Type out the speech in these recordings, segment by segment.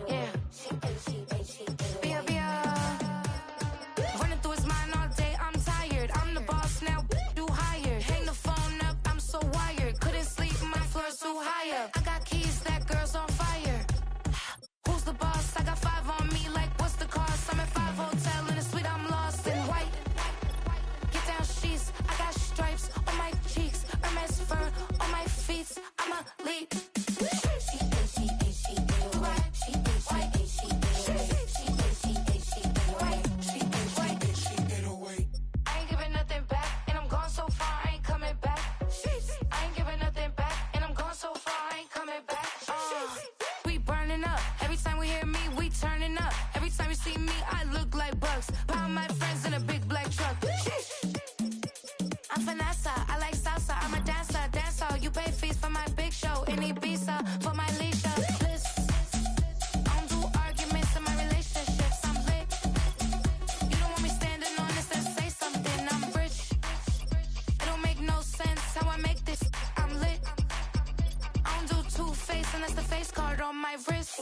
Yeah. Running through his mind all day, I'm tired. I'm the boss now, do higher. Hang the phone up, I'm so wired. Couldn't sleep, my floor's too higher. I got keys, that girl's on fire. Who's the boss? I got 5 on me, like what's the cost? I'm at 5 hotel in a suite, I'm lost in white. Get down sheets, I got stripes on my cheeks, Hermes fur on my feet. I'm a lead. I ain't giving nothing back, and I'm gone so far, I ain't coming back. I ain't giving nothing back, and I'm gone so far, I ain't coming back. We burning up. Every time we hear me, we turning up. Every time you see me, I look like Bugs. Pound my friends in a big black truck. I'm Vanessa, I like salsa. I'm a dancer, dancer. You pay fees for my big show in Ibiza for my leisure. Bliss. I don't do arguments in my relationships. I'm lit. You don't want me standing on this and say something. I'm rich. It don't make no sense how I make this. I'm lit. I don't do two-face unless the face card on my wrist.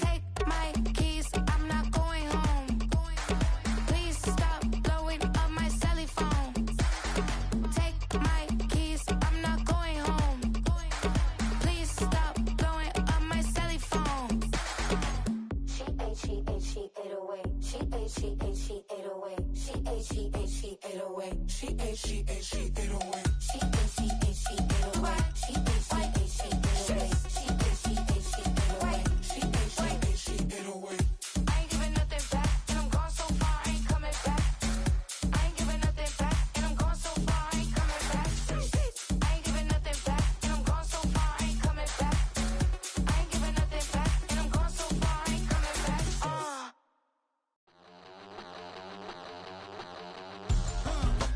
Take my keys, I'm not going home. Please stop blowing up my celly phone. Take my keys, I'm not going home. Please stop blowing up my celly phone. She 808. She 808. She 808. She 808. She 808. She 808. She 808. She 808. She 808. She 808. She 808. I ain't giving nothing back, and I'm gone so far, I ain't coming back. I ain't giving nothing back, and I'm gone so far, I ain't coming back. I ain't giving nothing back, and I'm gone so far, I ain't coming back. I ain't giving nothing back, and I'm gone so far, I ain't coming back.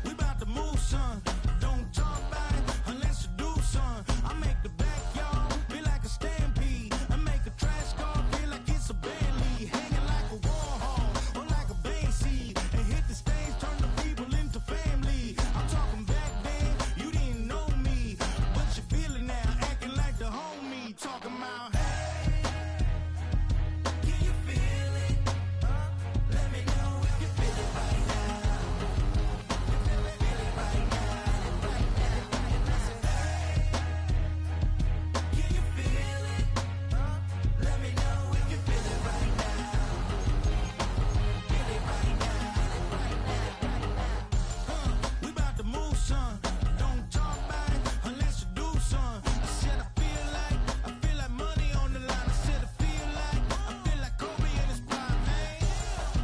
We about to move, son. Don't talk about it unless you do, son. I make the backyard feel like a stampede. I make a trash car feel like it's a Bentley. Hanging like a Warhol or like a Banksy. And hit the stage, turn the people into family. I'm talking back then, you didn't know me. But you feel it now, acting like the homie. Talking about, hey, can you feel it? Let me know if you feel it right now. Can you feel it? Let me know if you feel it right now. Feel it right now. We about to move, son. Don't talk about it unless you do, son. I said I feel like money on the line. I said I feel like Kobe in his prime, man.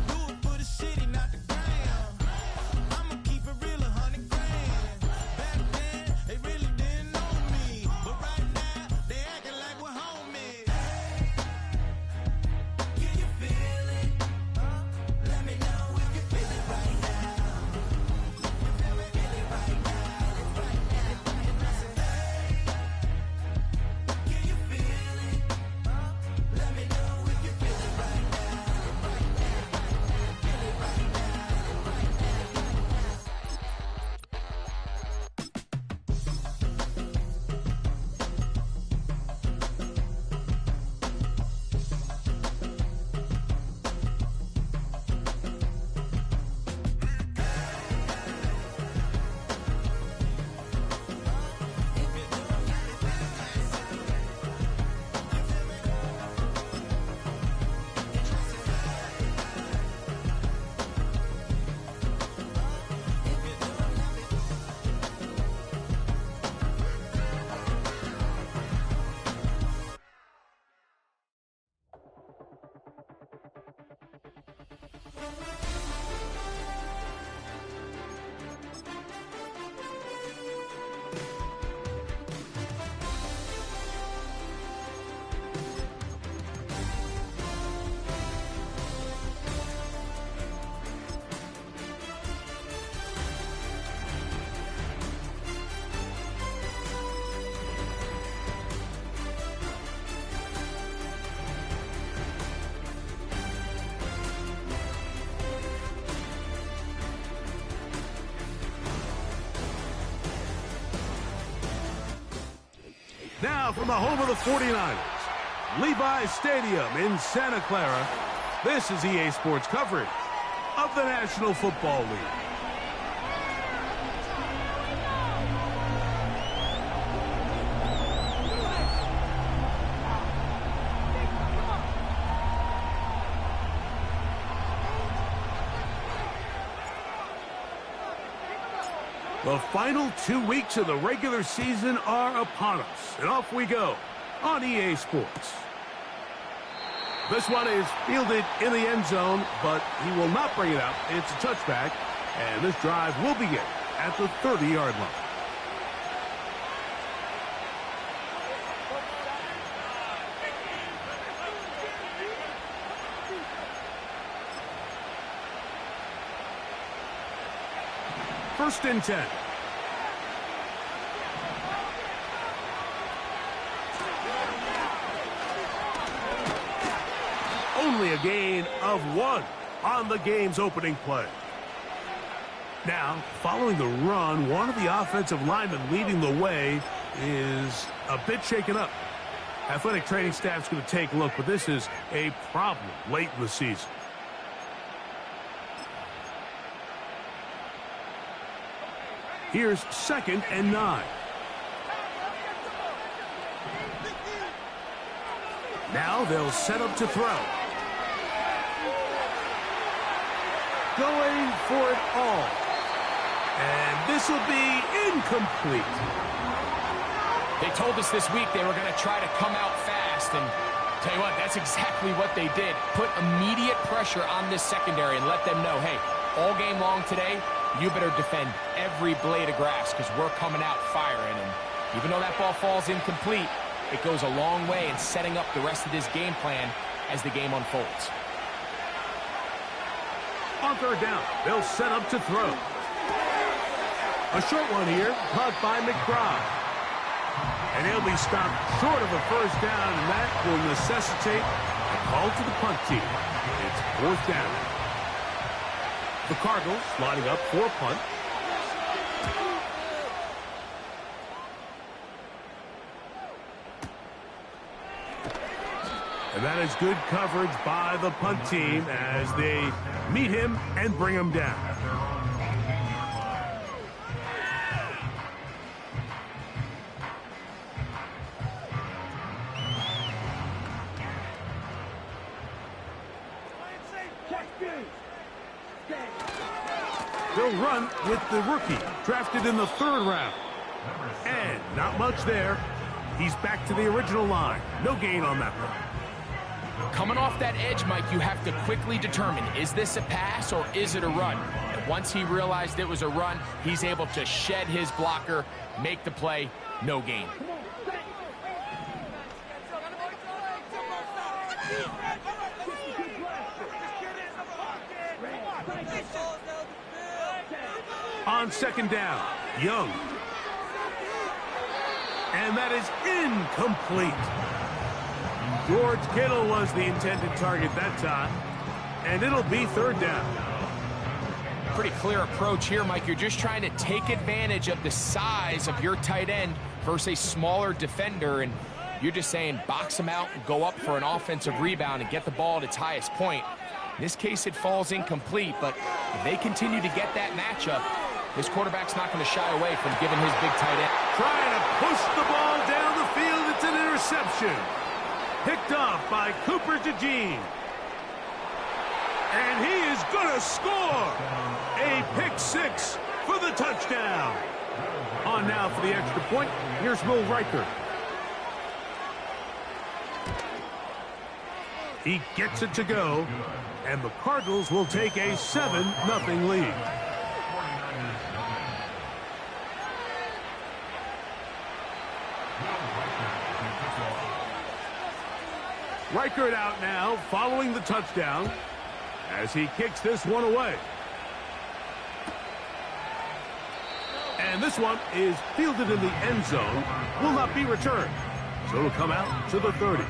Do it for the city, not the gram. I'ma keep it real, 100 grand. Back then, they really didn't know me. But right now, they acting like we're homies. Can you feel it? Let me know if you feel it right now. Feel it right now. Can you feel it? Let me know if you feel it right now. Feel it right now. Now from the home of the 49ers, Levi's Stadium in Santa Clara, this is EA Sports coverage of the National Football League. The final 2 weeks of the regular season are upon us, and off we go on EA Sports. This one is fielded in the end zone, but he will not bring it out. It's a touchback, and this drive will begin at the 30-yard line. First and 10. Only a gain of 1 on the game's opening play. Now, following the run, one of the offensive linemen leading the way is a bit shaken up. Athletic training staff's going to take a look, but this is a problem late in the season. Here's 2nd and 9. Now they'll set up to throw. Going for it all. And this will be incomplete. They told us this week they were going to try to come out fast, and tell you what, that's exactly what they did. Put immediate pressure on this secondary and let them know, hey, all game long today, you better defend every blade of grass because we're coming out firing. And even though that ball falls incomplete, it goes a long way in setting up the rest of this game plan as the game unfolds. On 3rd down, they'll set up to throw. A short one here, caught by McBride. And he'll be stopped short of a first down, and that will necessitate a call to the punt team. It's 4th down. The Cardinals lining up for a punt. And that is good coverage by the punt team as they meet him and bring him down. They'll run with the rookie, drafted in the 3rd round. And not much there. He's back to the original line. No gain on that one. Coming off that edge, Mike, you have to quickly determine, is this a pass or is it a run? And once he realized it was a run, he's able to shed his blocker, make the play, no gain. On 2nd down, Young. And that is incomplete. George Kittle was the intended target that time. And it'll be 3rd down. Pretty clear approach here, Mike. You're just trying to take advantage of the size of your tight end versus a smaller defender. And you're just saying box him out and go up for an offensive rebound and get the ball at its highest point. In this case, it falls incomplete. But if they continue to get that matchup, this quarterback's not going to shy away from giving his big tight end. Trying to push the ball down the field. It's an interception. Picked off by Cooper DeJean. And he is going to score. A pick 6 for the touchdown. On now for the extra point. Here's Will Riker. He gets it to go. And the Cardinals will take a 7-0 lead. Reichert out now, following the touchdown, as he kicks this one away. And this one is fielded in the end zone, will not be returned. So it'll come out to the 30.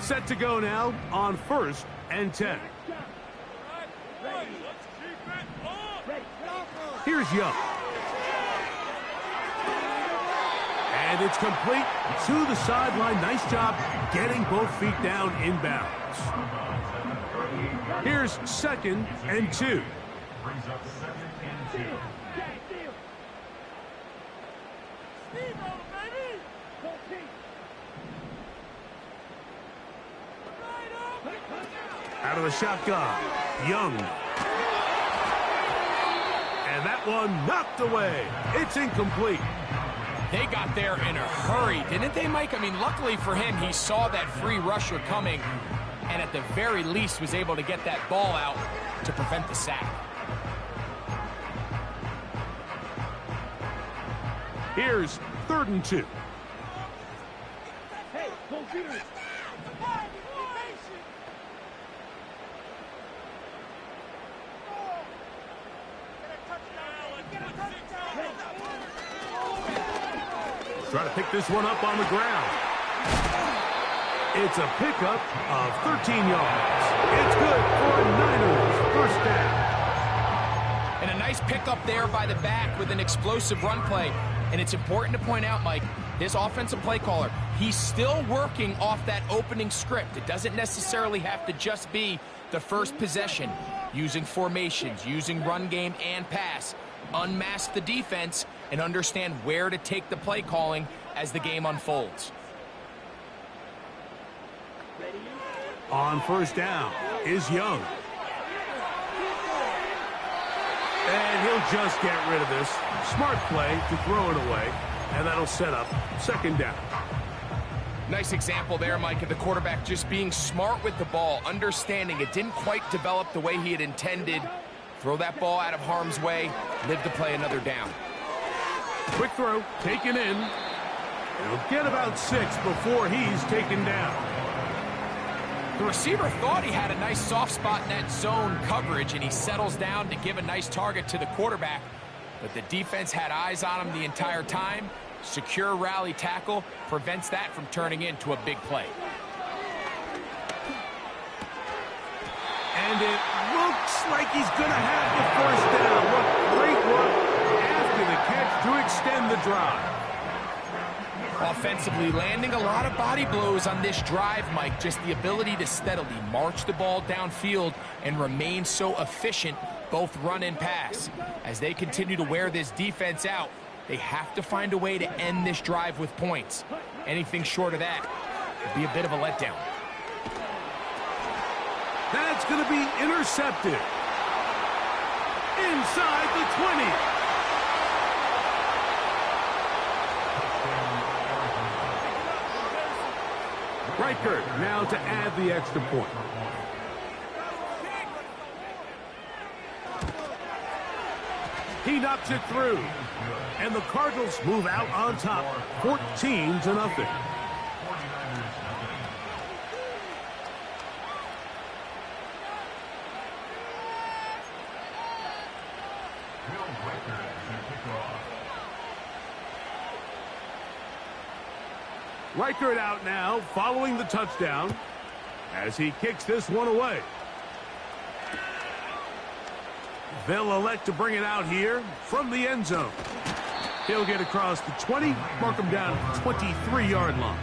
Set to go now on 1st and 10. Here's Young. And it's complete to the sideline. Nice job getting both feet down inbounds. Here's 2nd and 2. Out of the shotgun, Young. And that one knocked away. It's incomplete. They got there in a hurry, didn't they, Mike? I mean, luckily for him, he saw that free rusher coming and at the very least was able to get that ball out to prevent the sack. Here's 3rd and 2. Hey, go get it. Try to pick this one up on the ground. It's a pickup of 13 yards. It's good for a Niners first down. And a nice pickup there by the back with an explosive run play. And it's important to point out, Mike, this offensive play caller, he's still working off that opening script. It doesn't necessarily have to just be the first possession. Using formations, using run game and pass. Unmask the defense and understand where to take the play calling as the game unfolds. On first down is Young. And he'll just get rid of this. Smart play to throw it away, and that'll set up 2nd down. Nice example there, Mike, of the quarterback just being smart with the ball, understanding it didn't quite develop the way he had intended. Throw that ball out of harm's way, live to play another down. Quick throw, taken in. He'll get about 6 before he's taken down. The receiver thought he had a nice soft spot in that zone coverage, and he settles down to give a nice target to the quarterback. But the defense had eyes on him the entire time. Secure rally tackle prevents that from turning into a big play. And it looks like he's going to have the first down. What great work after the catch to extend the drive. Offensively, landing a lot of body blows on this drive, Mike. Just the ability to steadily march the ball downfield and remain so efficient, both run and pass. As they continue to wear this defense out, they have to find a way to end this drive with points. Anything short of that would be a bit of a letdown. That's going to be intercepted. Inside the 20. Reichert now to add the extra point. He knocks it through. And the Cardinals move out on top, 14-0. Reichert out now, following the touchdown, as he kicks this one away. They'll elect to bring it out here from the end zone. He'll get across the 20, mark him down at the 23-yard line.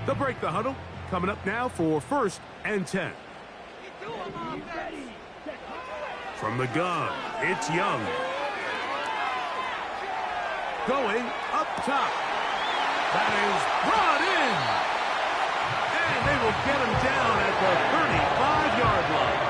They'll break the huddle. Coming up now for 1st and 10. From the gun, it's Young. Going up top. That is brought in. And they will get him down at the 35-yard line.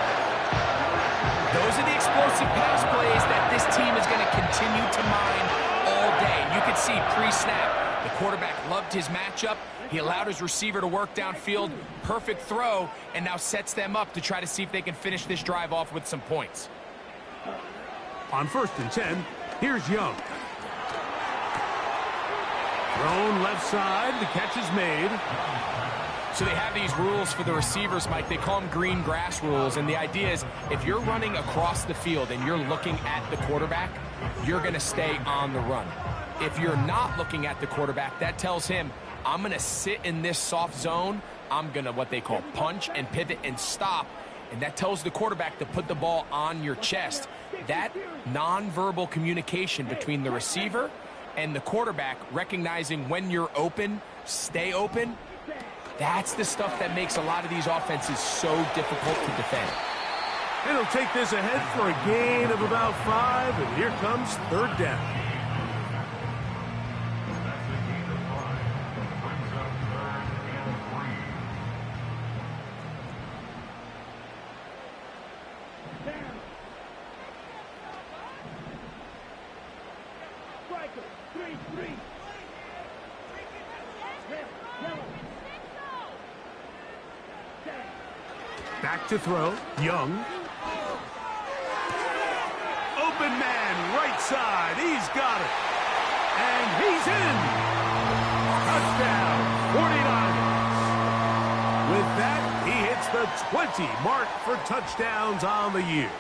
Those are the explosive pass plays that this team is going to continue to mine all day. You can see pre-snap, the quarterback loved his matchup. He allowed his receiver to work downfield, perfect throw, and now sets them up to try to see if they can finish this drive off with some points. On 1st and 10, here's Young. Thrown left side, the catch is made. So they have these rules for the receivers, Mike. They call them green grass rules, and the idea is if you're running across the field and you're looking at the quarterback, you're going to stay on the run. If you're not looking at the quarterback, that tells him, I'm going to sit in this soft zone. I'm going to what they call punch and pivot and stop, and that tells the quarterback to put the ball on your chest. That nonverbal communication between the receiver and the quarterback, recognizing when you're open, stay open, that's the stuff that makes a lot of these offenses so difficult to defend. And he'll take this ahead for a gain of about 5, and here comes third down. Back to throw, Young. Open man, right side, he's got it. And he's in. Touchdown, 49ers. With that, he hits the 20 mark for touchdowns on the year.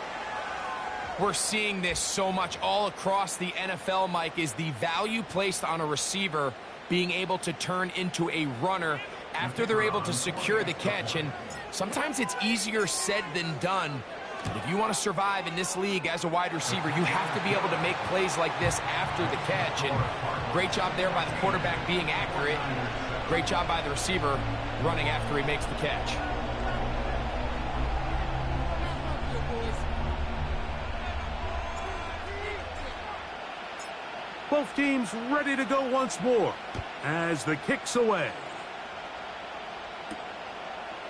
We're seeing this so much all across the NFL, Mike, is the value placed on a receiver being able to turn into a runner after they're able to secure the catch. And sometimes it's easier said than done. But if you want to survive in this league as a wide receiver, you have to be able to make plays like this after the catch. And great job there by the quarterback being accurate. And great job by the receiver running after he makes the catch. Both teams ready to go once more as the kick's away.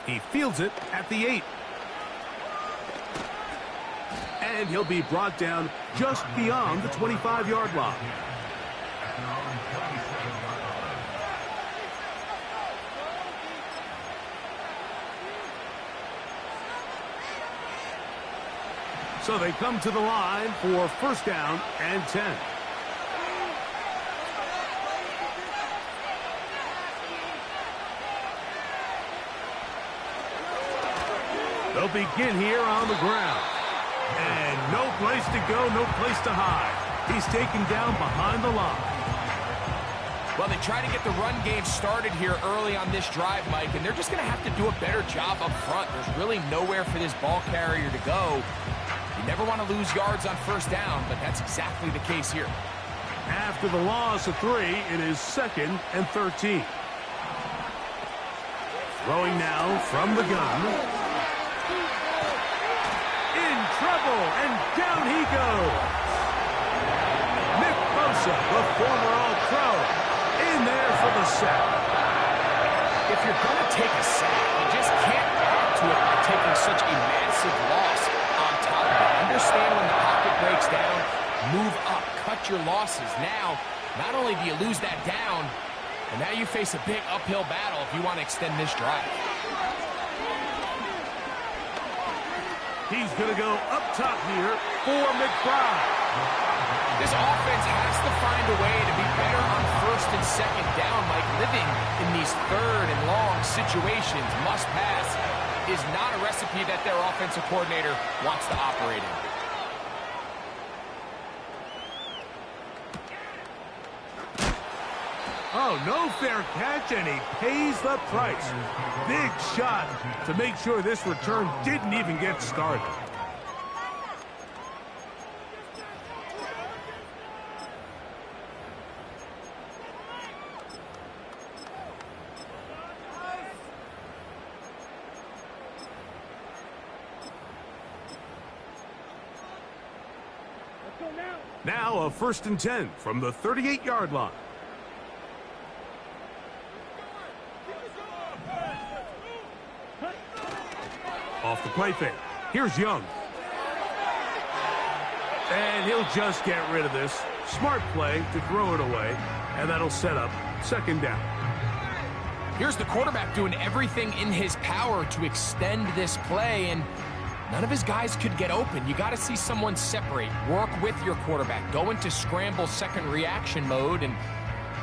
He fields it at the 8. And he'll be brought down just beyond the 25-yard line. So they come to the line for first down and 10. They'll begin here on the ground. And no place to go, no place to hide. He's taken down behind the line. Well, they try to get the run game started here early on this drive, Mike, and they're just going to have to do a better job up front. There's really nowhere for this ball carrier to go. You never want to lose yards on first down, but that's exactly the case here. After the loss of 3, it is 2nd and 13. Throwing now from the gun. Trouble, and down he goes. Nick Bosa, the former All-Pro, in there for the sack. If you're going to take a sack, you just can't add to it by taking such a massive loss on top of it. Understand when the pocket breaks down, move up, cut your losses. Now, not only do you lose that down, but now you face a big uphill battle if you want to extend this drive. He's going to go up top here for McBride. This offense has to find a way to be better on first and second down, like living in these third and long situations. Must pass is not a recipe that their offensive coordinator wants to operate in. Oh, no fair catch, and he pays the price. Big shot to make sure this return didn't even get started. Now a 1st and 10 from the 38-yard line. Off the play fake. Here's Young. And he'll just get rid of this. Smart play to throw it away. And that'll set up 2nd down. Here's the quarterback doing everything in his power to extend this play, and none of his guys could get open. You got to see someone separate, work with your quarterback, go into scramble second reaction mode, and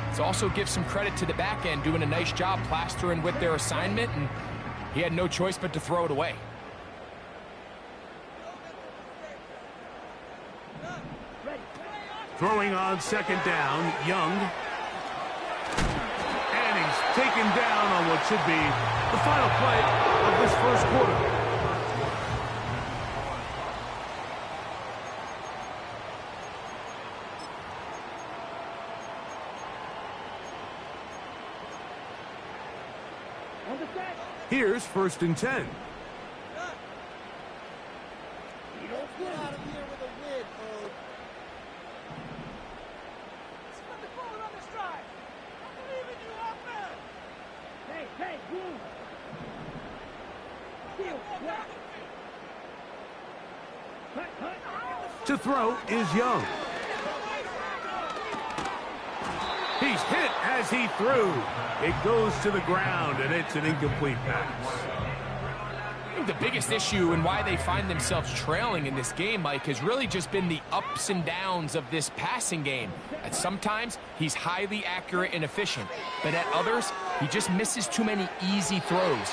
Let's also give some credit to the back end, doing a nice job plastering with their assignment, and he had no choice but to throw it away. Throwing on second down, Young. And he's taken down on what should be the final play of this first quarter. Here's 1st and 10. You don't get out of here with a win, folks. Split the ball on the stride. I believe in you, offense. Hey, move. To throw is Young. He's hit as he threw. It goes to the ground, and it's an incomplete pass. I think the biggest issue and why they find themselves trailing in this game, Mike, has really just been the ups and downs of this passing game. At sometimes, he's highly accurate and efficient, but at others, he just misses too many easy throws.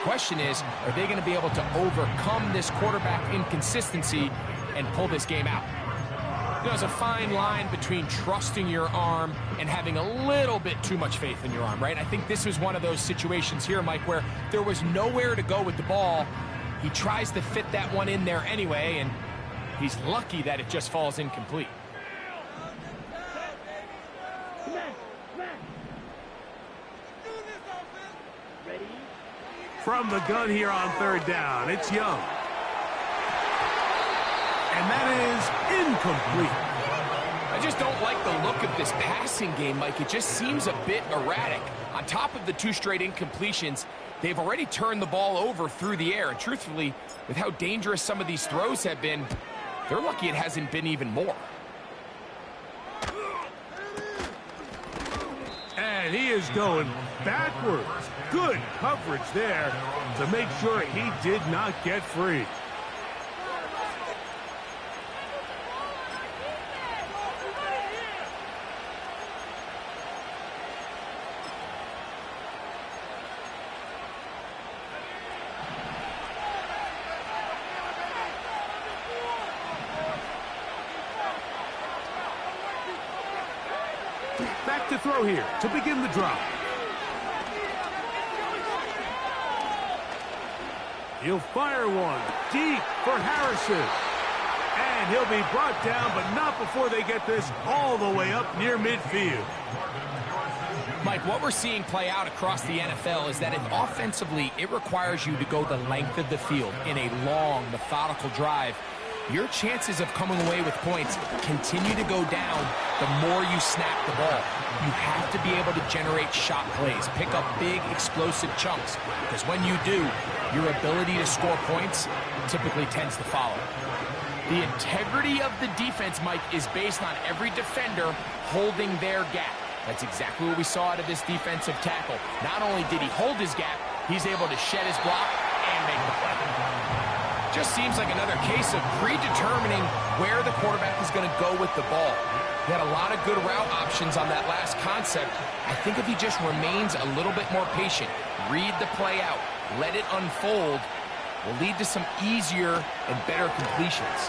Question is, are they going to be able to overcome this quarterback inconsistency and pull this game out? There's a fine line between trusting your arm and having a little bit too much faith in your arm, right? I think this was one of those situations here, Mike, where there was nowhere to go with the ball. He tries to fit that one in there anyway, and he's lucky that it just falls incomplete. From the gun here on 3rd down, it's Young. And that is incomplete. I just don't like the look of this passing game, Mike. It just seems a bit erratic. On top of the 2 straight incompletions, they've already turned the ball over through the air. And truthfully, with how dangerous some of these throws have been, they're lucky it hasn't been even more. And he is going backwards. Good coverage there to make sure he did not get free. Back to throw here to begin the drive. He'll fire one deep for Harrison. And he'll be brought down, but not before they get this all the way up near midfield. Mike, what we're seeing play out across the NFL is that if offensively it requires you to go the length of the field in a long, methodical drive, your chances of coming away with points continue to go down the more you snap the ball. You have to be able to generate shot plays, pick up big, explosive chunks, because when you do, your ability to score points typically tends to follow. The integrity of the defense, Mike, is based on every defender holding their gap. That's exactly what we saw out of this defensive tackle. Not only did he hold his gap, he's able to shed his block and make the play. Just seems like another case of predetermining where the quarterback is going to go with the ball. He had a lot of good route options on that last concept. I think if he just remains a little bit more patient, read the play out, let it unfold, will lead to some easier and better completions.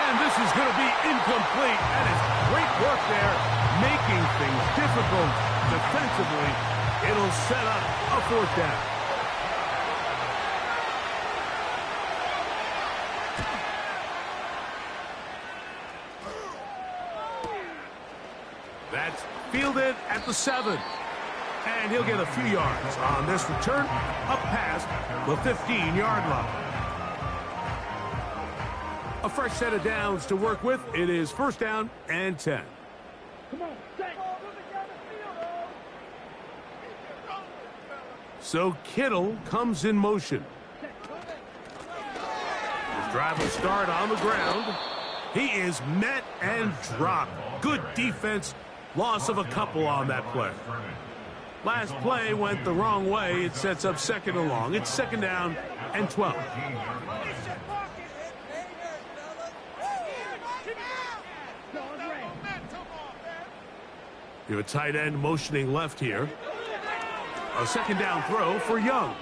And this is going to be incomplete. That is great work there, making things difficult defensively. It'll set up a 4th down. That's fielded at the 7. And he'll get a few yards on this return up past the 15-yard line. A fresh set of downs to work with. It is 1st down and 10. Come on, set. So Kittle comes in motion. His drive will start on the ground. He is met and dropped. Good defense. Loss of a couple on that play. Last play went the wrong way. It sets up 2nd and long. It's 2nd down and 12. You have a tight end motioning left here. A second down throw for Young.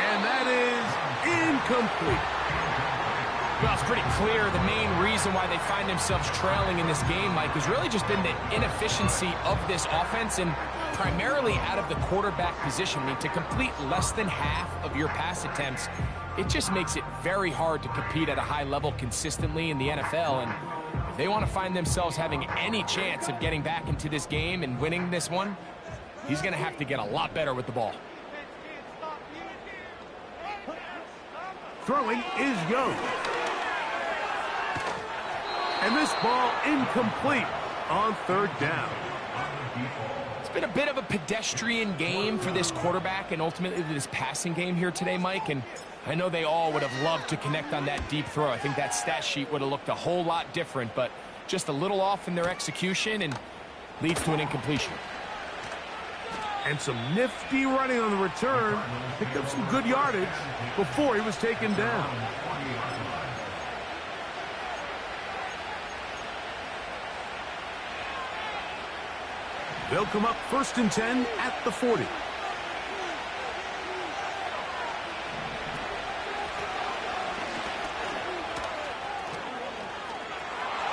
And that is incomplete. Well, it's pretty clear the main reason why they find themselves trailing in this game, Mike, has really just been the inefficiency of this offense and primarily out of the quarterback position. I mean, to complete less than half of your pass attempts, it just makes it very hard to compete at a high level consistently in the NFL. And if they want to find themselves having any chance of getting back into this game and winning this one, he's going to have to get a lot better with the ball. Throwing is Young. And this ball incomplete on third down. It's been a bit of a pedestrian game for this quarterback and ultimately this passing game here today, Mike. And I know they all would have loved to connect on that deep throw. I think that stat sheet would have looked a whole lot different, but just a little off in their execution and leads to an incompletion. And some nifty running on the return. Picked up some good yardage before he was taken down. They'll come up 1st and 10 at the 40.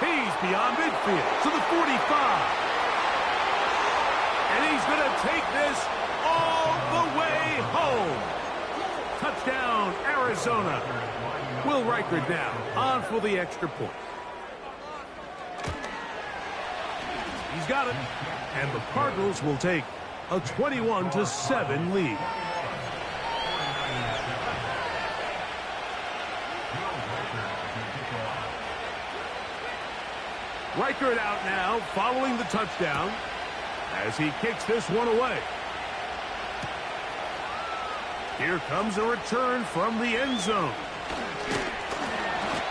He's beyond midfield to the 45. And he's going to take this all the way home. Touchdown, Arizona. Will Reichard now on for the extra point. He's got it. And the Cardinals will take a 21-7 lead. Reichard out now following the touchdown as he kicks this one away. Here comes a return from the end zone.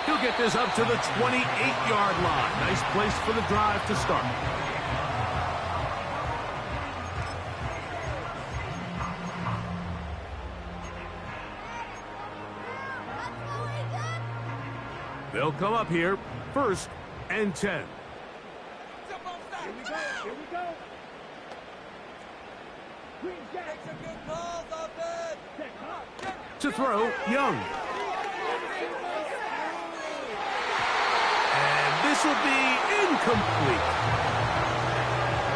He'll get this up to the 28-yard line. Nice place for the drive to start. They'll come up here, 1st and 10. Here we go. Here we go. Green Jack. Some good balls off it. To throw, Young. And this will be incomplete.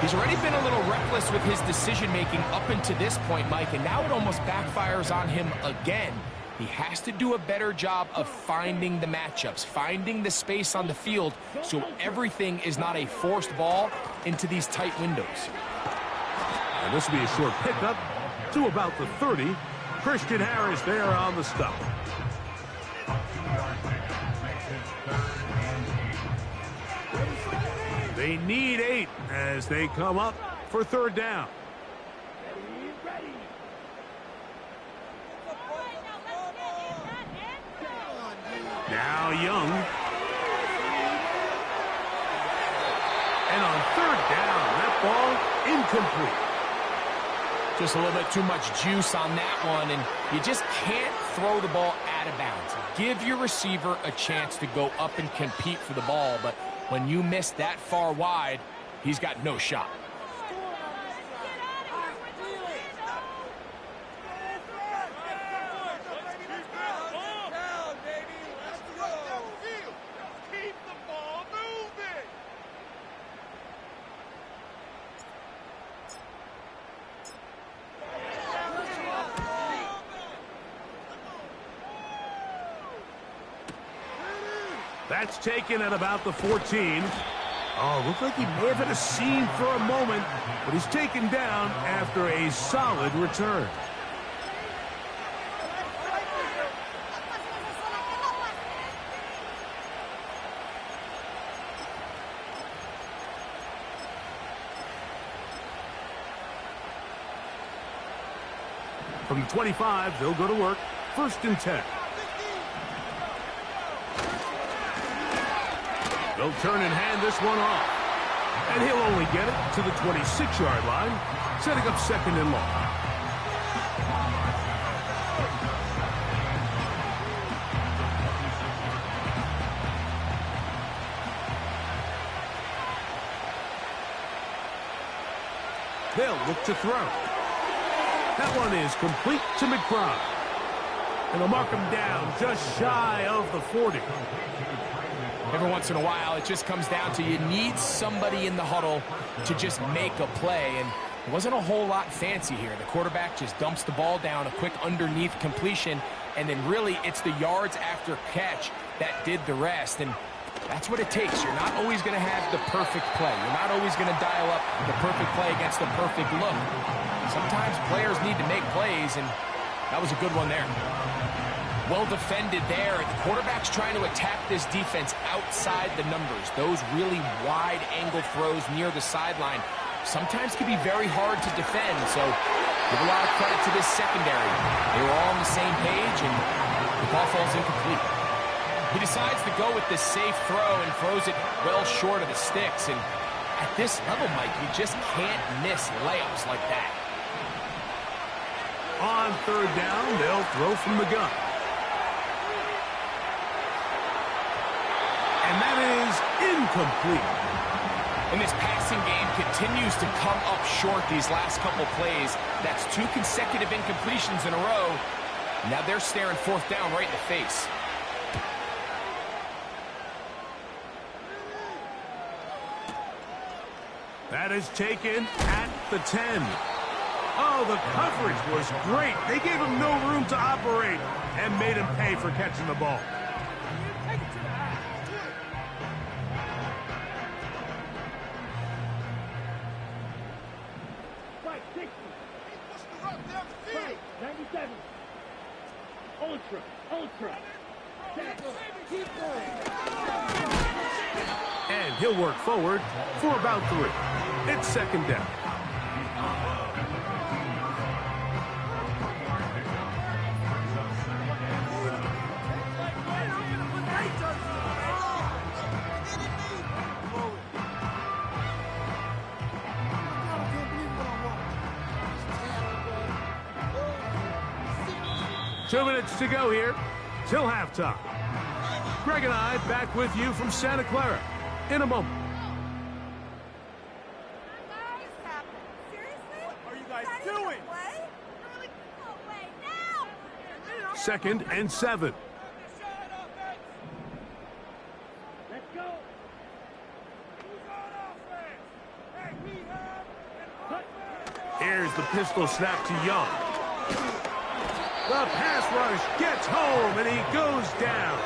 He's already been a little reckless with his decision-making up until this point, Mike, and now it almost backfires on him again. He has to do a better job of finding the matchups, finding the space on the field so everything is not a forced ball into these tight windows. And this will be a short pickup to about the 30. Christian Harris there on the stop. They need 8 as they come up for 3rd down. Now Young. And on 3rd down, that ball incomplete. Just a little bit too much juice on that one, and you just can't throw the ball out of bounds. Give your receiver a chance to go up and compete for the ball, but when you miss that far wide, he's got no shot. That's taken at about the 14. Oh, looked like he may have hit a seam for a moment, but he's taken down after a solid return. From the 25, they'll go to work. 1st and 10. They'll turn and hand this one off. And he'll only get it to the 26-yard line, setting up 2nd and long. They'll look to throw. That one is complete to McBride. And they'll mark him down just shy of the 40. Every once in a while, it just comes down to you need somebody in the huddle to just make a play. And it wasn't a whole lot fancy here. The quarterback just dumps the ball down, a quick underneath completion, and then really it's the yards after catch that did the rest. And that's what it takes. You're not always going to have the perfect play. You're not always going to dial up the perfect play against the perfect look. Sometimes players need to make plays, and that was a good one there. Well defended there. The quarterback's trying to attack this defense outside the numbers. Those really wide angle throws near the sideline sometimes can be very hard to defend, so give a lot of credit to this secondary. They were all on the same page, and the ball falls incomplete. He decides to go with this safe throw and throws it well short of the sticks, and at this level, Mike, you just can't miss layups like that. On third down, they'll throw from the gun. And that is incomplete. And this passing game continues to come up short these last couple plays. That's 2 consecutive incompletions in a row. Now they're staring fourth down right in the face. That is taken at the 10. Oh, the coverage was great. They gave him no room to operate and made him pay for catching the ball. And he'll work forward for about 3. It's second down. Two minutes to go here till halftime. Greg and I back with you from Santa Clara in a moment. Second and 7. Let's go. Here's the pistol snap to Young. The pass rush gets home, and he goes down.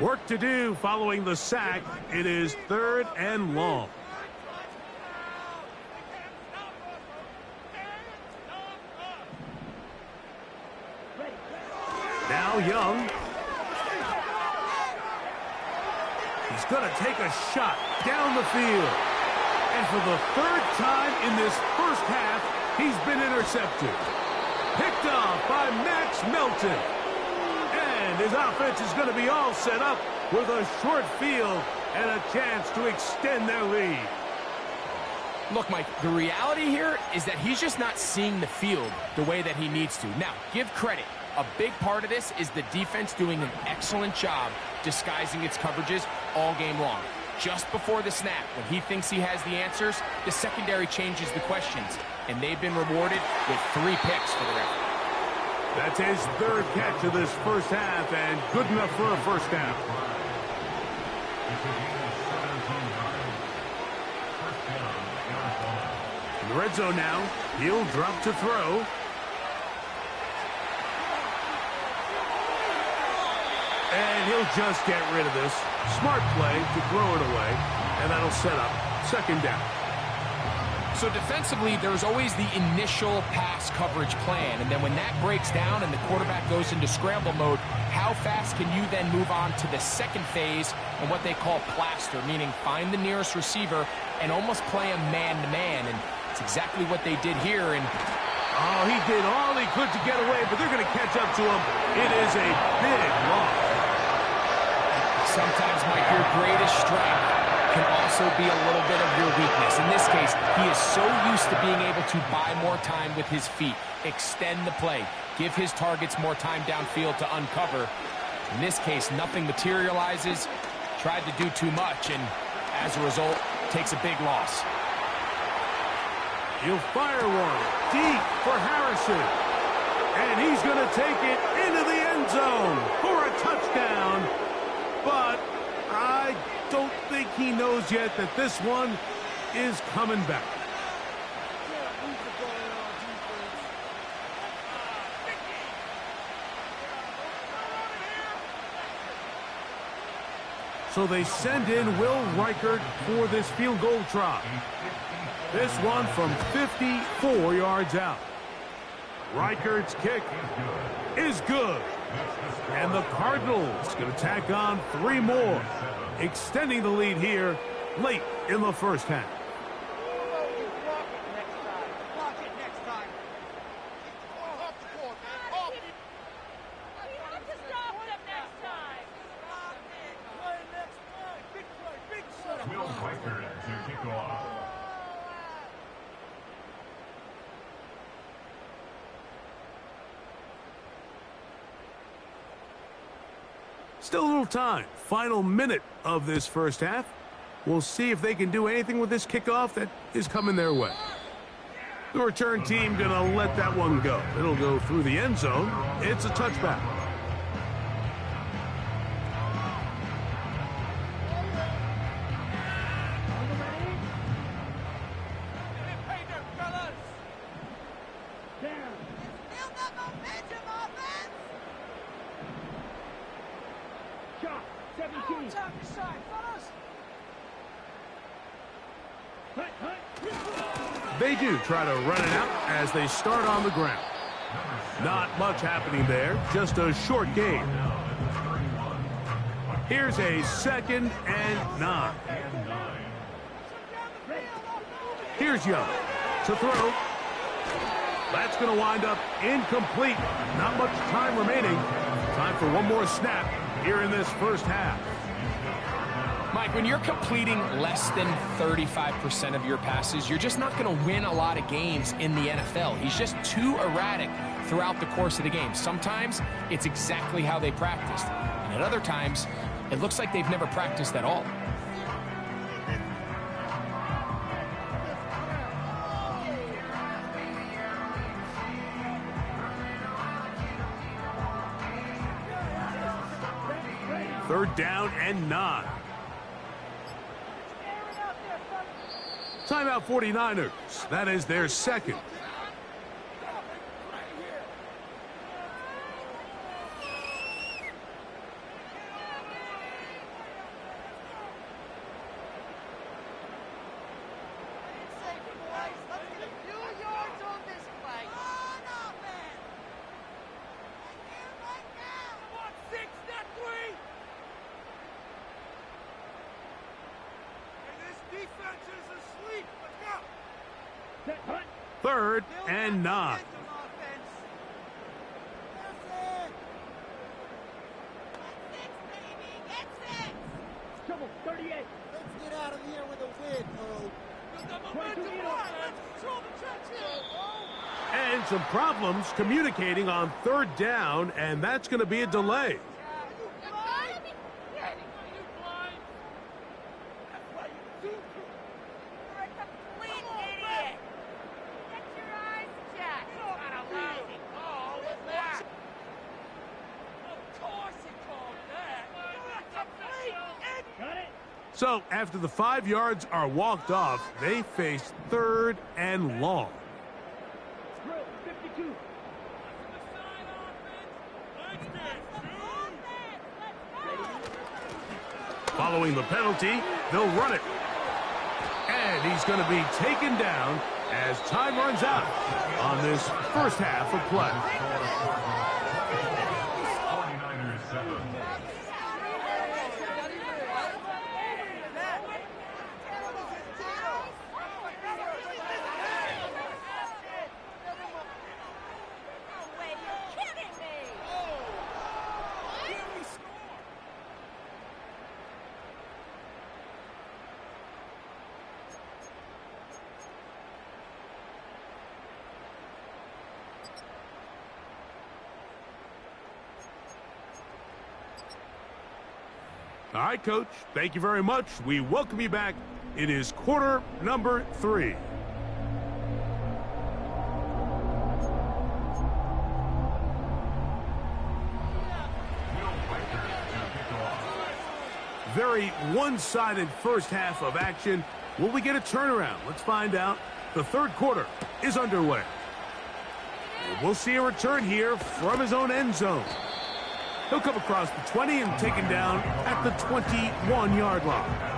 Work to do following the sack. It is 3rd and long. Now Young. He's going to take a shot down the field. And for the 3rd time in this first half, he's been intercepted. Picked off by Max Melton. And his offense is going to be all set up with a short field and a chance to extend their lead. Look, Mike, the reality here is that he's just not seeing the field the way that he needs to. Now, give credit. A big part of this is the defense doing an excellent job disguising its coverages all game long. Just before the snap, when he thinks he has the answers, the secondary changes the questions, and they've been rewarded with 3 picks for the record. That's his 3rd catch of this first half, and good enough for a first down. In the red zone now, he'll drop to throw. And he'll just get rid of this. Smart play to throw it away, and that'll set up 2nd down. So defensively, there's always the initial pass coverage plan, and then when that breaks down and the quarterback goes into scramble mode, how fast can you then move on to the second phase and what they call plaster, meaning find the nearest receiver and almost play him man-to-man, and it's exactly what they did here. And oh, he did all he could to get away, but they're going to catch up to him. It is a big loss. Sometimes, Mike, your greatest strength can also also be a little bit of your weakness. In this case, he is so used to being able to buy more time with his feet, extend the play, give his targets more time downfield to uncover. In this case, nothing materializes, tried to do too much, and as a result, takes a big loss. He'll fire one deep for Harrison. And he's going to take it into the end zone for a touchdown. But I don't think he knows yet that this one is coming back. So they send in Will Reichert for this field goal try. This one from 54 yards out. Reichert's kick is good. And the Cardinals going to tack on 3 more, extending the lead here late in the first half. Still a little time. Final minute of this first half. We'll see if they can do anything with this kickoff that is coming their way. The return team going to let that one go. It'll go through the end zone. It's a touchback. They do try to run it out as they start on the ground. Not much happening there, just a short gain. Here's a 2nd and 9. Here's Young to throw. That's going to wind up incomplete. Not much time remaining. Time for one more snap here in this first half. Mike, when you're completing less than 35% of your passes, you're just not going to win a lot of games in the NFL. He's just too erratic throughout the course of the game. Sometimes it's exactly how they practiced. And at other times, it looks like they've never practiced at all. Third down and 9. Timeout 49ers. That is their second. Third and 9. Trouble, 38. Let's get out of here with a win, And some problems communicating on third down, and that's going to be a delay. So after the 5 yards are walked off, they face third and long. 52. Following the penalty, they'll run it. And he's going to be taken down as time runs out on this first half of play. All right, Coach. Thank you very much. We welcome you back. It is quarter number 3. Very one-sided first half of action. Will we get a turnaround? Let's find out. The third quarter is underway. We'll see a return here from his own end zone. He'll come across the 20 and taken down at the 21-yard line.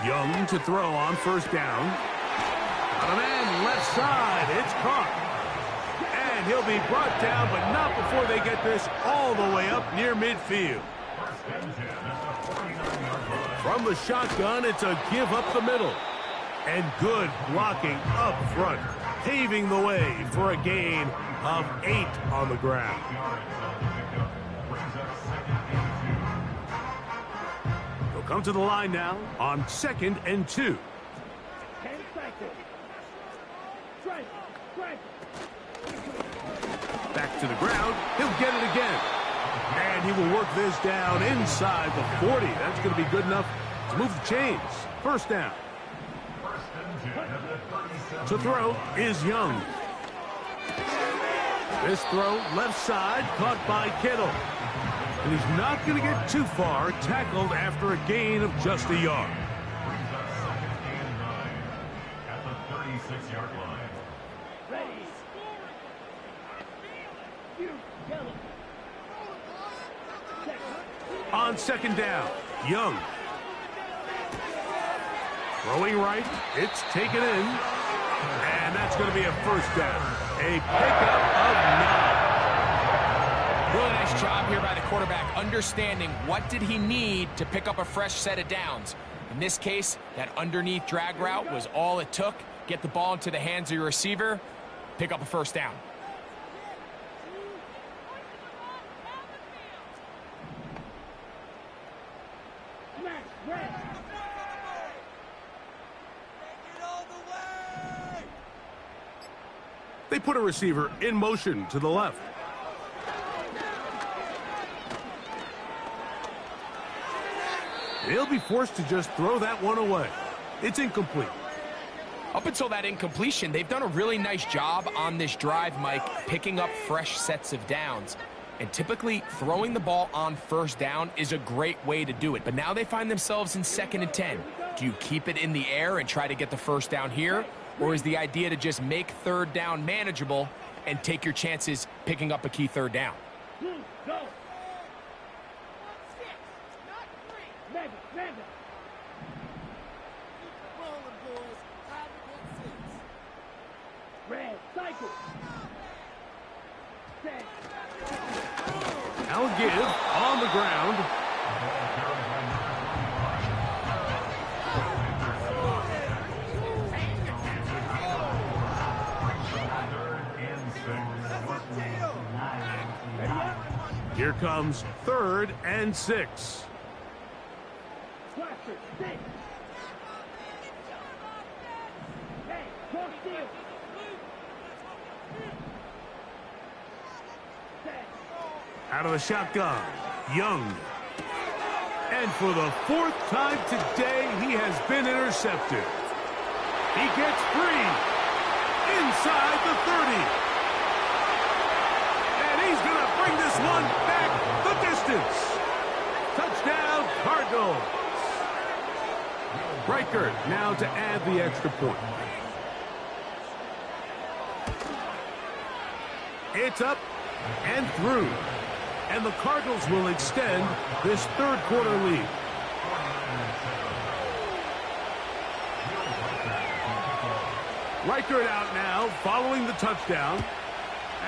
Young to throw on first down. On a man left side. It's caught. And he'll be brought down, but not before they get this all the way up near midfield. From the shotgun, it's a give up the middle. And good blocking up front, paving the way for a gain of 8 on the ground. They'll come to the line now on 2nd and 2. Back to the ground. He'll get it again. And he will work this down inside the 40. That's going to be good enough to move the chains. First down. To throw is Young. This throw left side caught by Kittle. And he's not going to get too far, tackled after a gain of just a yard. At the 36-yard line. On 2nd down, Young. Throwing right, it's taken in. And that's going to be a first down. A pickup of 9. Really nice job here by the quarterback, understanding what did he need to pick up a fresh set of downs. In this case, that underneath drag route was all it took. Get the ball into the hands of your receiver, pick up a first down. They put a receiver in motion to the left. He'll be forced to just throw that one away. It's incomplete. Up until that incompletion, they've done a really nice job on this drive, Mike, picking up fresh sets of downs. And typically, throwing the ball on first down is a great way to do it. But now they find themselves in 2nd and 10. Do you keep it in the air and try to get the first down here? Or is the idea to just make 3rd down manageable and take your chances picking up a key 3rd down? Now give on the ground. Here comes 3rd and 6. Out of the shotgun, Young. And for the 4th time today, he has been intercepted. He gets free inside the 30. And he's going to bring this one back the distance. Touchdown, Cardinals. Reichert now to add the extra point. It's up and through. And the Cardinals will extend this 3rd quarter lead. Reichert out now following the touchdown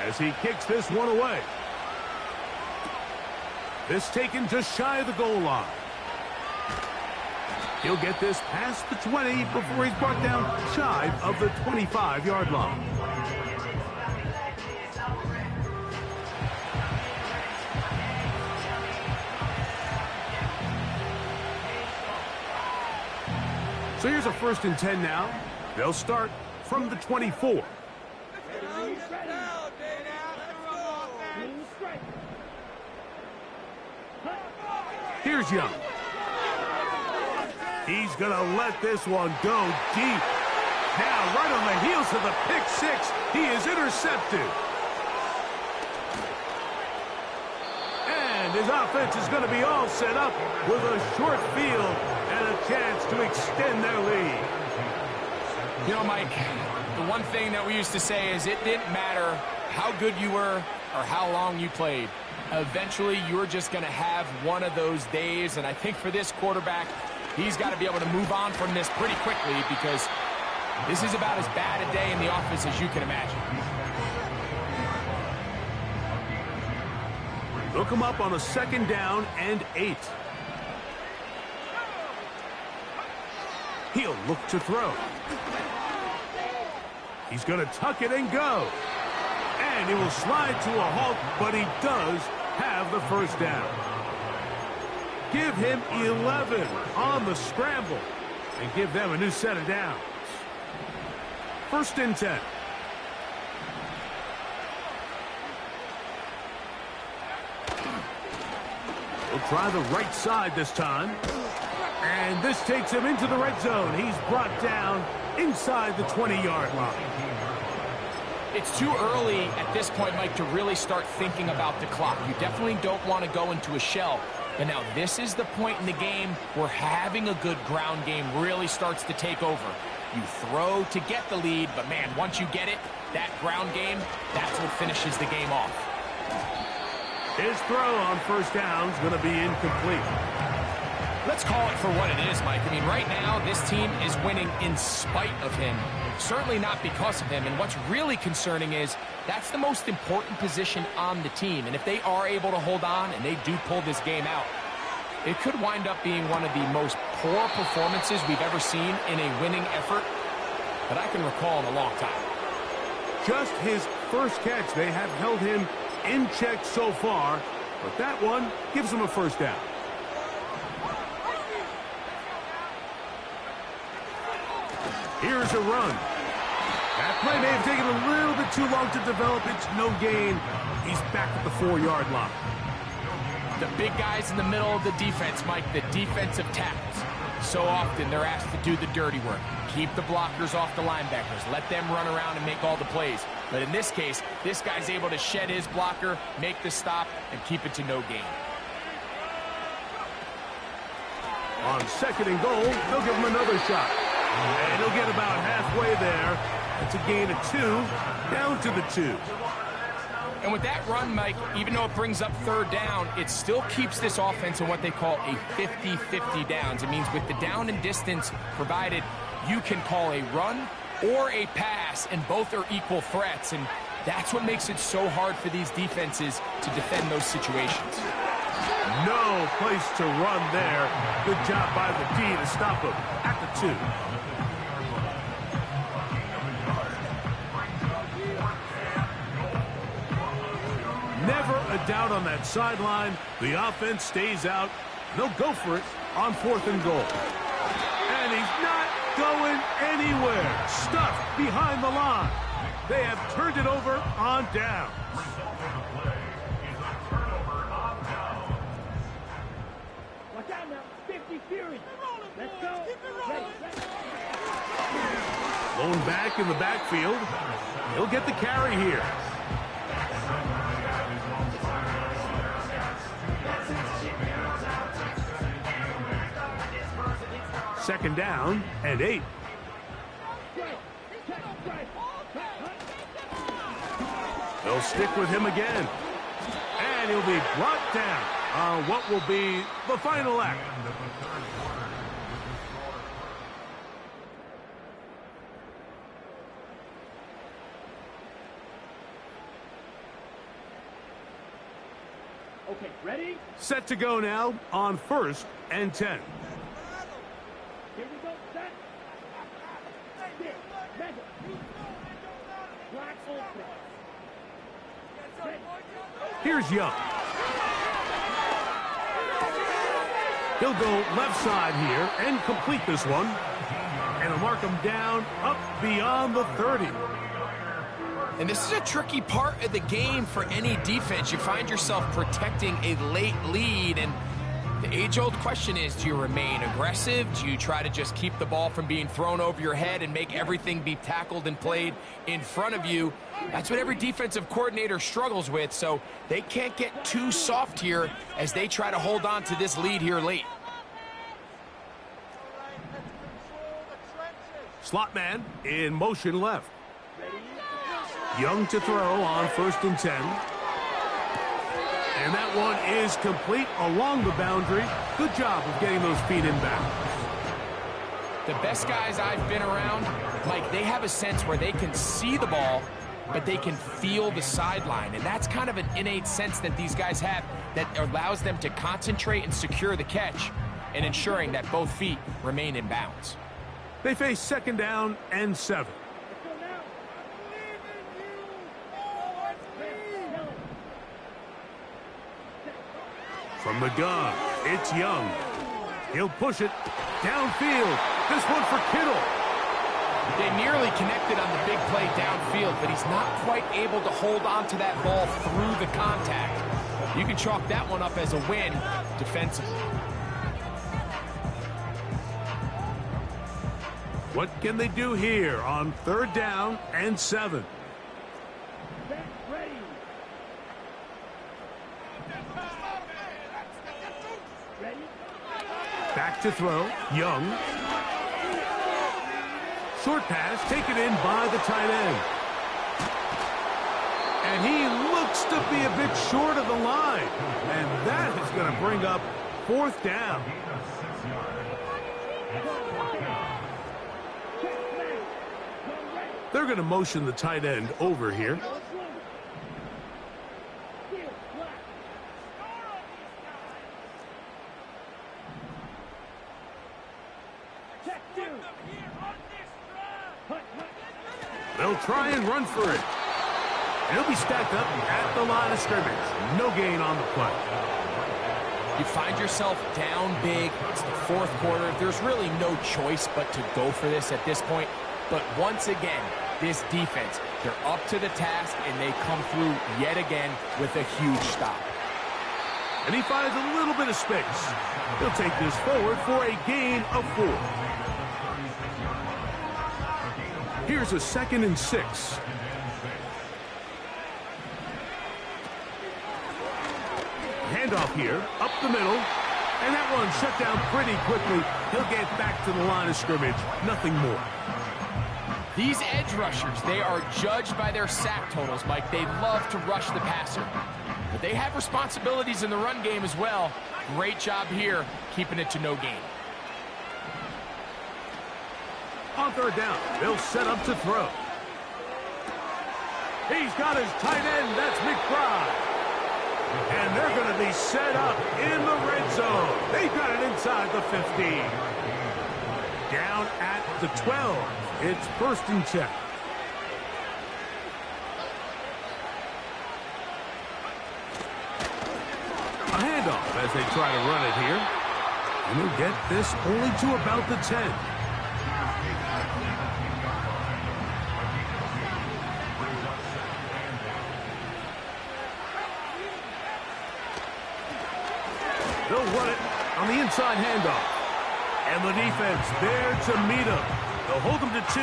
as he kicks this one away. This taken just shy of the goal line. He'll get this past the 20 before he's brought down shy of the 25-yard line. So here's a 1st and 10 now. They'll start from the 24. Here's Young. He's going to let this one go deep. Now, right on the heels of the pick 6, he is intercepted. And his offense is going to be all set up with a short field and a chance to extend their lead. You know, Mike, the one thing that we used to say is it didn't matter how good you were or how long you played. Eventually, you're just going to have one of those days, and I think for this quarterback, he's got to be able to move on from this pretty quickly because this is about as bad a day in the office as you can imagine. Look him up on a 2nd down and 8. He'll look to throw. He's going to tuck it and go. And he will slide to a halt, but he does have the 1st down. Give him 11 on the scramble and give them a new set of downs. 1st and 10. He'll try the right side this time. And this takes him into the red zone. He's brought down inside the 20-yard line. It's too early at this point, Mike, to really start thinking about the clock. You definitely don't want to go into a shell. But now this is the point in the game where having a good ground game really starts to take over. You throw to get the lead, but man, once you get it, that ground game, that's what finishes the game off. His throw on 1st down is going to be incomplete. Let's call it for what it is, Mike. I mean, right now, this team is winning in spite of him. Certainly not because of him. And what's really concerning is that's the most important position on the team. And if they are able to hold on and they do pull this game out, it could wind up being one of the most poor performances we've ever seen in a winning effort that I can recall in a long time. Just his 1st catch. They have held him in check so far, but that one gives him a 1st down. Here's a run. That play may have taken a little bit too long to develop. It's no gain. He's back at the 4-yard line. The big guys in the middle of the defense, Mike, the defensive tackles. So often they're asked to do the dirty work. Keep the blockers off the linebackers. Let them run around and make all the plays. But in this case, this guy's able to shed his blocker, make the stop, and keep it to no gain. On 2nd and goal, they'll give him another shot. And he'll get about halfway there. It's a gain of 2, down to the 2. And with that run, Mike, even though it brings up 3rd down, it still keeps this offense in what they call a 50-50 downs. It means with the down and distance provided, you can call a run or a pass, and both are equal threats. And that's what makes it so hard for these defenses to defend those situations. No place to run there. Good job by the D to stop him at the 2. Never a doubt on that sideline. The offense stays out. They'll go for it on 4th and goal. And he's not going anywhere. Stuffed behind the line. They have turned it over on down. Watch out now. 50 Fury. Let's go. Blown back in the backfield. He'll get the carry here. Second down and 8. They'll stick with him again. And he'll be brought down on what will be the final act. Okay, ready? Set to go now on 1st and 10. Here we go. Set. Here. Measure. Black open. Here's Young. He'll go left side here and complete this one. And he'll mark him down up beyond the 30. And this is a tricky part of the game for any defense. You find yourself protecting a late lead, and the age-old question is, do you remain aggressive? Do you try to just keep the ball from being thrown over your head and make everything be tackled and played in front of you? That's what every defensive coordinator struggles with, so they can't get too soft here as they try to hold on to this lead here late. Slot man in motion left. Young to throw on 1st and 10. And that one is complete along the boundary. Good job of getting those feet in bounds. The best guys I've been around, Mike, they have a sense where they can see the ball, but they can feel the sideline. And that's kind of an innate sense that these guys have that allows them to concentrate and secure the catch and ensuring that both feet remain in bounds. They face 2nd down and 7. From the gun, it's Young. He'll push it downfield. This one for Kittle. They nearly connected on the big play downfield, but he's not quite able to hold on to that ball through the contact. You can chalk that one up as a win defensively. What can they do here on 3rd down and 7? Back to throw, Young. Short pass taken in by the tight end. And he looks to be a bit short of the line. And that is going to bring up 4th down. They're going to motion the tight end over here. They'll try and run for it. And he'll be stacked up at the line of scrimmage. No gain on the play. You find yourself down big. It's the 4th quarter. There's really no choice but to go for this at this point. But once again, this defense, they're up to the task, and they come through yet again with a huge stop. And he finds a little bit of space. He'll take this forward for a gain of 4. Here's a 2nd and 6. Handoff here, up the middle. And that one shut down pretty quickly. He'll get back to the line of scrimmage. Nothing more. These edge rushers, they are judged by their sack totals, Mike. They love to rush the passer. But they have responsibilities in the run game as well. Great job here, keeping it to no gain. On 3rd down, they'll set up to throw. He's got his tight end, that's McBride. And they're going to be set up in the red zone. They've got it inside the 15. Down at the 12. It's 1st and 10. A handoff as they try to run it here. And he'll get this only to about the 10. They'll run it on the inside handoff. And the defense there to meet him. They'll hold him to 2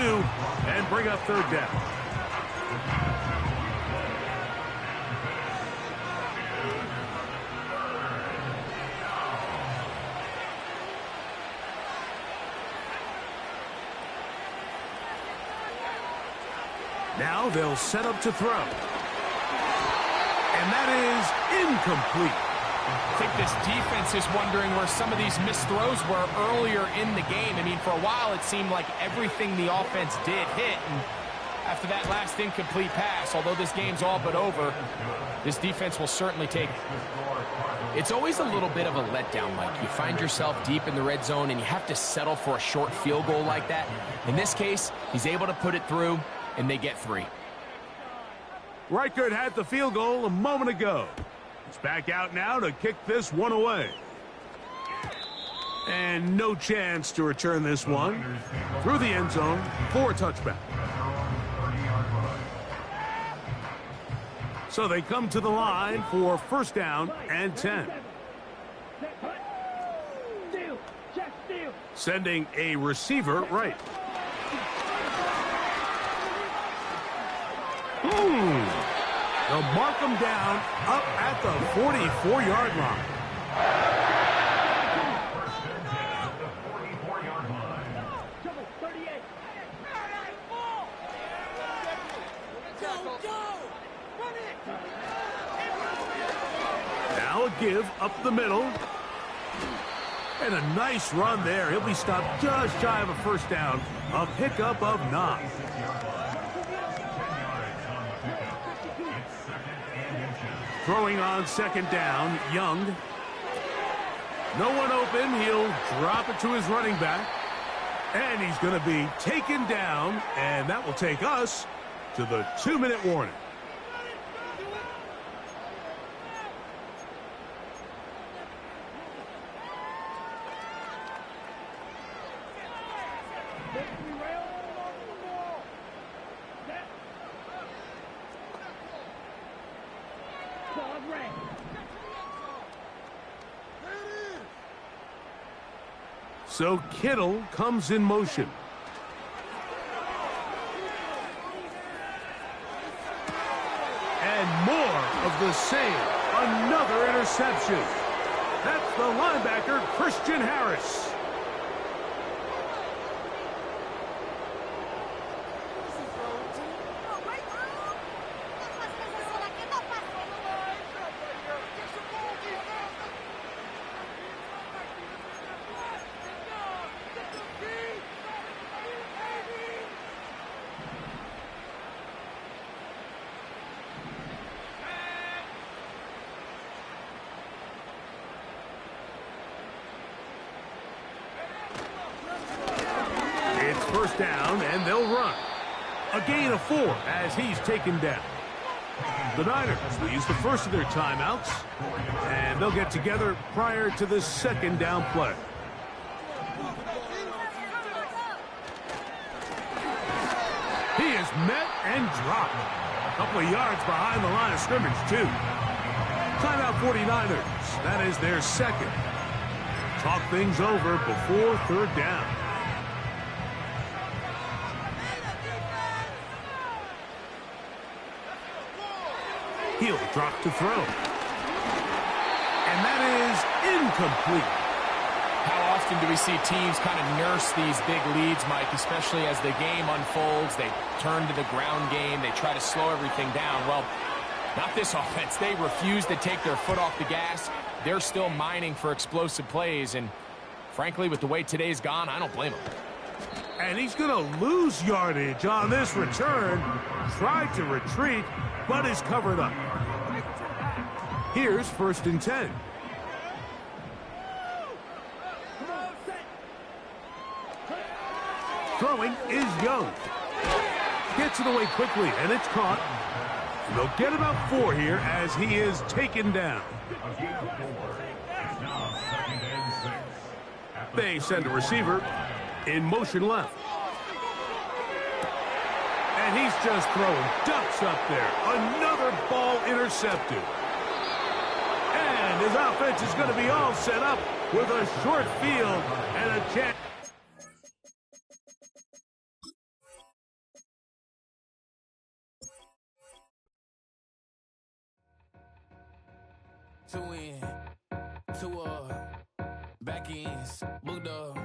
and bring up 3rd down. Now they'll set up to throw. And that is incomplete. I think this defense is wondering where some of these missed throws were earlier in the game. I mean, for a while, it seemed like everything the offense did hit. And after that last incomplete pass, although this game's all but over, this defense will certainly take it. It's always a little bit of a letdown, Mike. You find yourself deep in the red zone, and you have to settle for a short field goal like that. In this case, he's able to put it through, and they get 3. Reichert had the field goal a moment ago. He's back out now to kick this one away. And no chance to return this one through the end zone for a touchback. So they come to the line for 1st down and 10. Sending a receiver right. They'll mark them down up at the 44-yard line. ball give up the middle. And a nice run there. He'll be stopped just shy of a first down. A pickup of 9. 10 yards on the pickup. It's 2nd and inches. Throwing on 2nd down, Young. No one open. He'll drop it to his running back. And he's going to be taken down. And that will take us to the 2-minute warning. So Kittle comes in motion. And more of the same. Another interception. That's the linebacker, Christian Harris. First down, and they'll run. A gain of 4 as he's taken down. The Niners will use the first of their timeouts, and they'll get together prior to the 2nd down play. He is met and dropped. A couple of yards behind the line of scrimmage, too. Timeout 49ers. That is their 2nd. Talk things over before 3rd down. He'll drop to throw. And that is incomplete. How often do we see teams kind of nurse these big leads, Mike, especially as the game unfolds? They turn to the ground game. They try to slow everything down. Well, not this offense. They refuse to take their foot off the gas. They're still mining for explosive plays. And frankly, with the way today's gone, I don't blame them. And he's going to lose yardage on this return. Tried to retreat, but is covered up. Here's 1st and 10. Throwing is Young. Gets it away quickly, and it's caught. They'll get about 4 here as he is taken down. A gain of 4. It's now 2nd and 6. They send a receiver in motion left. And he's just throwing ducks up there. Another ball intercepted. And his offense is going to be all set up with a short field and a chance. Two in, two back ends, booked up,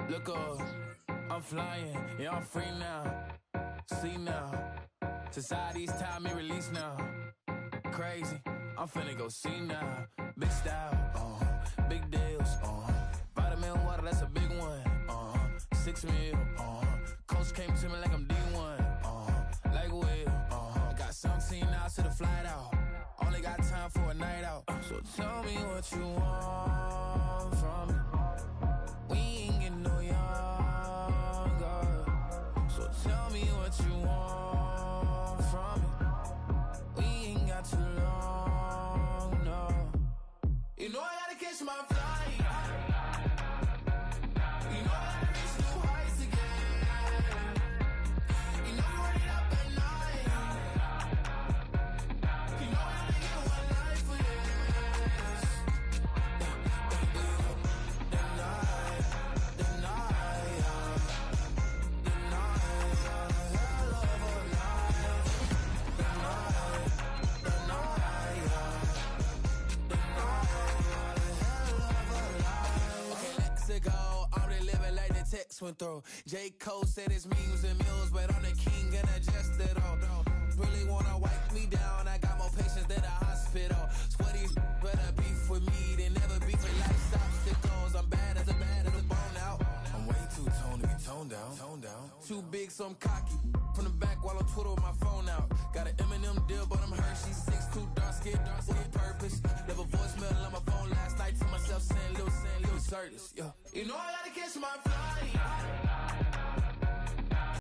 look up, I'm flying, yeah, I'm free now, see now, society's time me release now, crazy, I'm finna go see now, big style, big deals, vitamin water, that's a big one, 6 mil, coach came to me like I'm D1, like Will, got 17 hours to the flight out. Only got time for a night out. So tell me what you want from me. We ain't getting no younger. So tell me what you want from me. We ain't got too long, no. You know I gotta catch my flight. You know I gotta reach new heights again. You know we running up at night. You know text went through. J. Cole said his memes and mules, but I'm the king and I just it all. really wanna wipe me down. I got more patience than a hospital. Sweaty better beef with me than never beef with life's obstacles. I'm bad as a bone out. I'm way too toned to be toned down. Too big, so I'm cocky. From the back while I'm Twitter with my phone out. Got an Eminem deal, but I'm Hershey. 6'2", dark skin with a purpose. Left a voicemail on my phone last night to myself saying, Lil Curtis, yo. You know I gotta catch my flight.